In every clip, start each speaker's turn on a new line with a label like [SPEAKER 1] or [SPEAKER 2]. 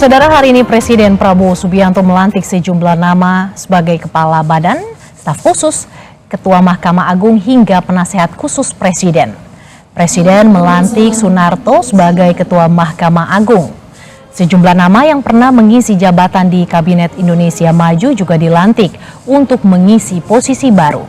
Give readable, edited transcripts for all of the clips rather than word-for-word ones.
[SPEAKER 1] Saudara, hari ini Presiden Prabowo Subianto melantik sejumlah nama sebagai Kepala Badan, Staf Khusus, Ketua Mahkamah Agung hingga Penasehat Khusus Presiden. Presiden melantik Sunarto sebagai Ketua Mahkamah Agung. Sejumlah nama yang pernah mengisi jabatan di Kabinet Indonesia Maju juga dilantik untuk mengisi posisi baru.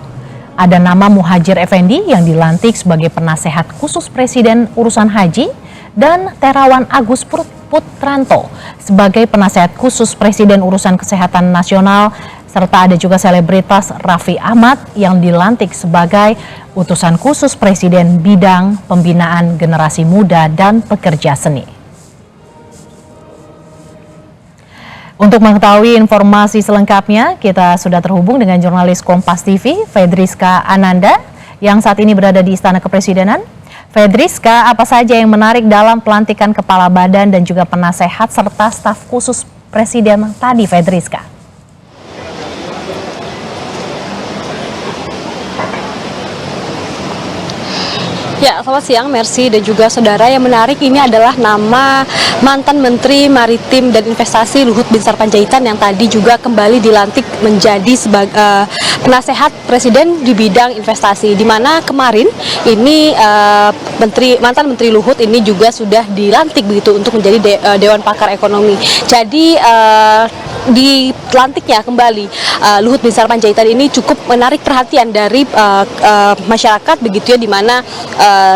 [SPEAKER 1] Ada nama Muhadjir Effendi yang dilantik sebagai Penasehat Khusus Presiden urusan haji dan Terawan Agus Putranto sebagai Penasehat Khusus Presiden urusan kesehatan nasional, serta ada juga selebritas Raffi Ahmad yang dilantik sebagai utusan khusus Presiden bidang pembinaan generasi muda dan pekerja seni. Untuk mengetahui informasi selengkapnya, kita sudah terhubung dengan jurnalis Kompas TV, Fedriska Ananda, yang saat ini berada di Istana Kepresidenan. Fedriska, apa saja yang menarik dalam pelantikan Kepala Badan dan juga Penasehat serta staf khusus Presiden tadi, Fedriska?
[SPEAKER 2] Ya, selamat siang Mercy dan juga saudara. Yang menarik ini adalah nama mantan Menteri Maritim dan Investasi Luhut Binsar Panjaitan yang tadi juga kembali dilantik menjadi sebagai penasehat Presiden di bidang investasi. Di mana kemarin ini mantan Menteri Luhut ini juga sudah dilantik begitu untuk menjadi Dewan Pakar Ekonomi. Jadi dilantiknya kembali Luhut Binsar Panjaitan ini cukup menarik perhatian dari masyarakat begitu ya, di mana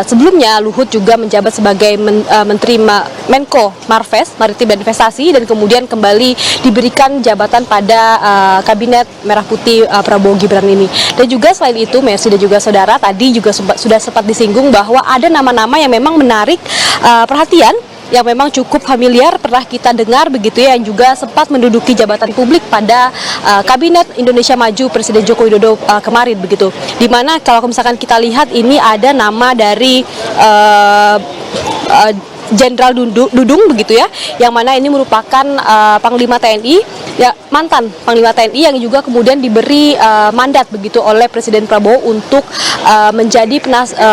[SPEAKER 2] sebelumnya Luhut juga menjabat sebagai Menteri Menko Marves, Maritim dan Investasi, dan kemudian kembali diberikan jabatan pada Kabinet Merah Putih Prabowo Gibran ini. Dan juga selain itu, Mercy dan juga saudara, tadi juga sudah sempat disinggung bahwa ada nama-nama yang memang menarik perhatian, yang memang cukup familiar, pernah kita dengar begitu ya, yang juga sempat menduduki jabatan publik pada Kabinet Indonesia Maju Presiden Joko Widodo kemarin begitu. Dimana kalau misalkan kita lihat ini ada nama dari Jenderal Dudung begitu ya, yang mana ini merupakan Panglima TNI, ya mantan Panglima TNI yang juga kemudian diberi mandat begitu oleh Presiden Prabowo untuk menjadi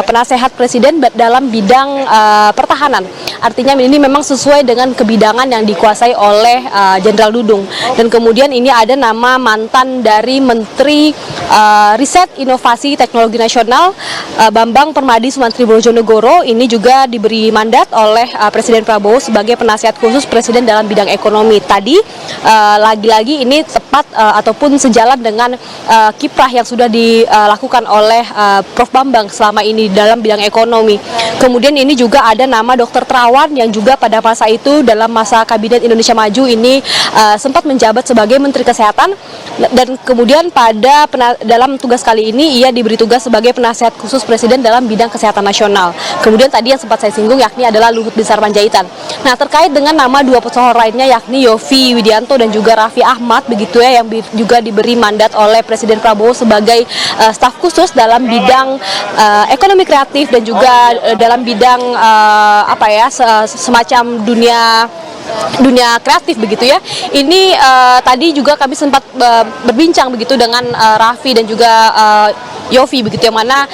[SPEAKER 2] penasehat Presiden dalam bidang pertahanan. Artinya ini memang sesuai dengan kebidangan yang dikuasai oleh Jenderal Dudung. Dan kemudian ini ada nama mantan dari Menteri Riset Inovasi Teknologi Nasional Bambang Permadi Sumantri Brojonegoro, ini juga diberi mandat oleh Presiden Prabowo sebagai penasihat khusus Presiden dalam bidang ekonomi. Tadi lagi-lagi ini tepat ataupun sejalan dengan kiprah yang sudah dilakukan oleh Prof. Bambang selama ini dalam bidang ekonomi. Kemudian ini juga ada nama Dr. Terawan yang juga pada masa itu dalam masa Kabinet Indonesia Maju ini sempat menjabat sebagai Menteri Kesehatan, dan kemudian dalam tugas kali ini ia diberi tugas sebagai penasihat khusus Presiden dalam bidang kesehatan nasional. Kemudian tadi yang sempat saya singgung yakni adalah Luhut Binsar Panjaitan. Nah, terkait dengan nama dua pesohor lainnya yakni Yovie Widianto dan juga Raffi Ahmad begitu ya, yang juga diberi mandat oleh Presiden Prabowo sebagai staf khusus dalam bidang ekonomi kreatif dan juga dalam bidang semacam dunia kreatif begitu ya. Ini tadi juga kami sempat berbincang begitu dengan Raffi dan juga Yovie begitu, yang mana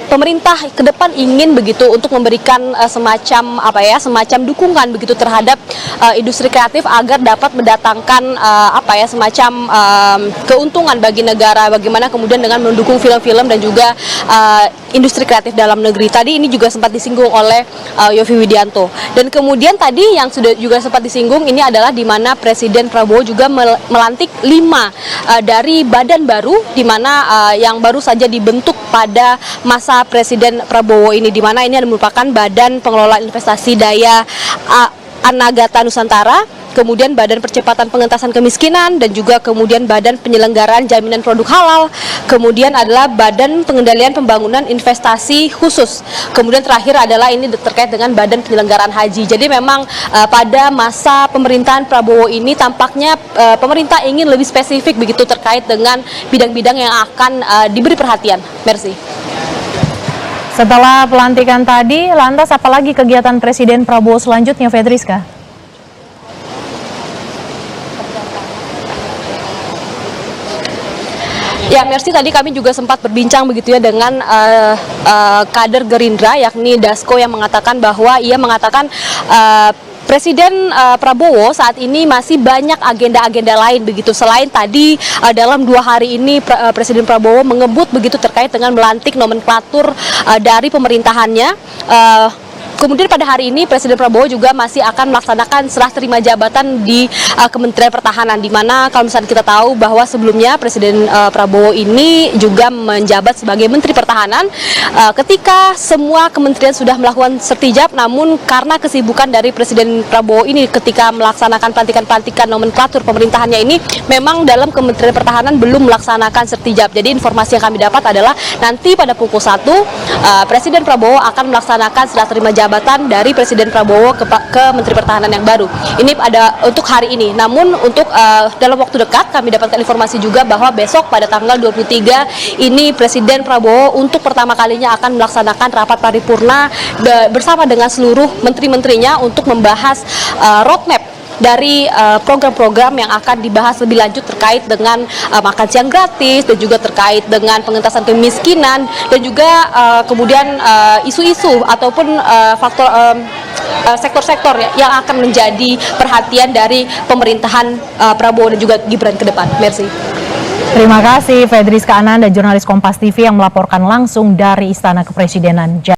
[SPEAKER 2] pemerintah ke depan ingin begitu untuk memberikan semacam dukungan begitu terhadap industri kreatif agar dapat mendatangkan semacam keuntungan bagi negara, bagaimana kemudian dengan mendukung film-film dan juga industri kreatif dalam negeri. Tadi ini juga sempat disinggung oleh Yovie Widianto. Dan kemudian tadi yang sudah juga sempat disinggung ini adalah di mana Presiden Prabowo juga melantik 5 dari badan baru, di mana yang baru saja dibentuk pada masa Presiden Prabowo ini, di mana ini merupakan Badan Pengelola Investasi Daya Anagata Nusantara, kemudian Badan Percepatan Pengentasan Kemiskinan, dan juga kemudian Badan Penyelenggaraan Jaminan Produk Halal, kemudian adalah Badan Pengendalian Pembangunan Investasi Khusus, kemudian terakhir adalah ini terkait dengan Badan Penyelenggaraan Haji. Jadi memang pada masa pemerintahan Prabowo ini tampaknya pemerintah ingin lebih spesifik begitu terkait dengan bidang-bidang yang akan diberi perhatian. Mercy.
[SPEAKER 1] Setelah pelantikan tadi, lantas apalagi kegiatan Presiden Prabowo selanjutnya, Fedriska?
[SPEAKER 2] Ya, Mercy, tadi kami juga sempat berbincang begitu ya dengan kader Gerindra yakni Dasko, yang mengatakan bahwa ia mengatakan Presiden Prabowo saat ini masih banyak agenda-agenda lain begitu. Selain tadi dalam 2 hari ini Presiden Prabowo mengebut begitu terkait dengan melantik nomenklatur dari pemerintahannya. Kemudian pada hari ini Presiden Prabowo juga masih akan melaksanakan serah terima jabatan di Kementerian Pertahanan, di mana kalau misalnya kita tahu bahwa sebelumnya Presiden Prabowo ini juga menjabat sebagai Menteri Pertahanan ketika semua kementerian sudah melakukan sertijab, namun karena kesibukan dari Presiden Prabowo ini ketika melaksanakan pelantikan-pelantikan nomenklatur pemerintahannya ini, memang dalam Kementerian Pertahanan belum melaksanakan sertijab. Jadi informasi yang kami dapat adalah nanti pada pukul 1 Presiden Prabowo akan melaksanakan serah terima jabatan dari Presiden Prabowo ke Menteri Pertahanan yang baru. Ini ada untuk hari ini. Namun untuk dalam waktu dekat kami dapatkan informasi juga bahwa besok pada tanggal 23 ini Presiden Prabowo untuk pertama kalinya akan melaksanakan rapat paripurna bersama dengan seluruh menteri-menterinya untuk membahas roadmap dari program-program yang akan dibahas lebih lanjut terkait dengan makan siang gratis dan juga terkait dengan pengentasan kemiskinan dan juga kemudian isu-isu ataupun faktor sektor-sektor yang akan menjadi perhatian dari pemerintahan Prabowo dan juga Gibran ke depan. Merci.
[SPEAKER 1] Terima kasih Fedriska Ananda, jurnalis Kompas TV yang melaporkan langsung dari Istana Kepresidenan.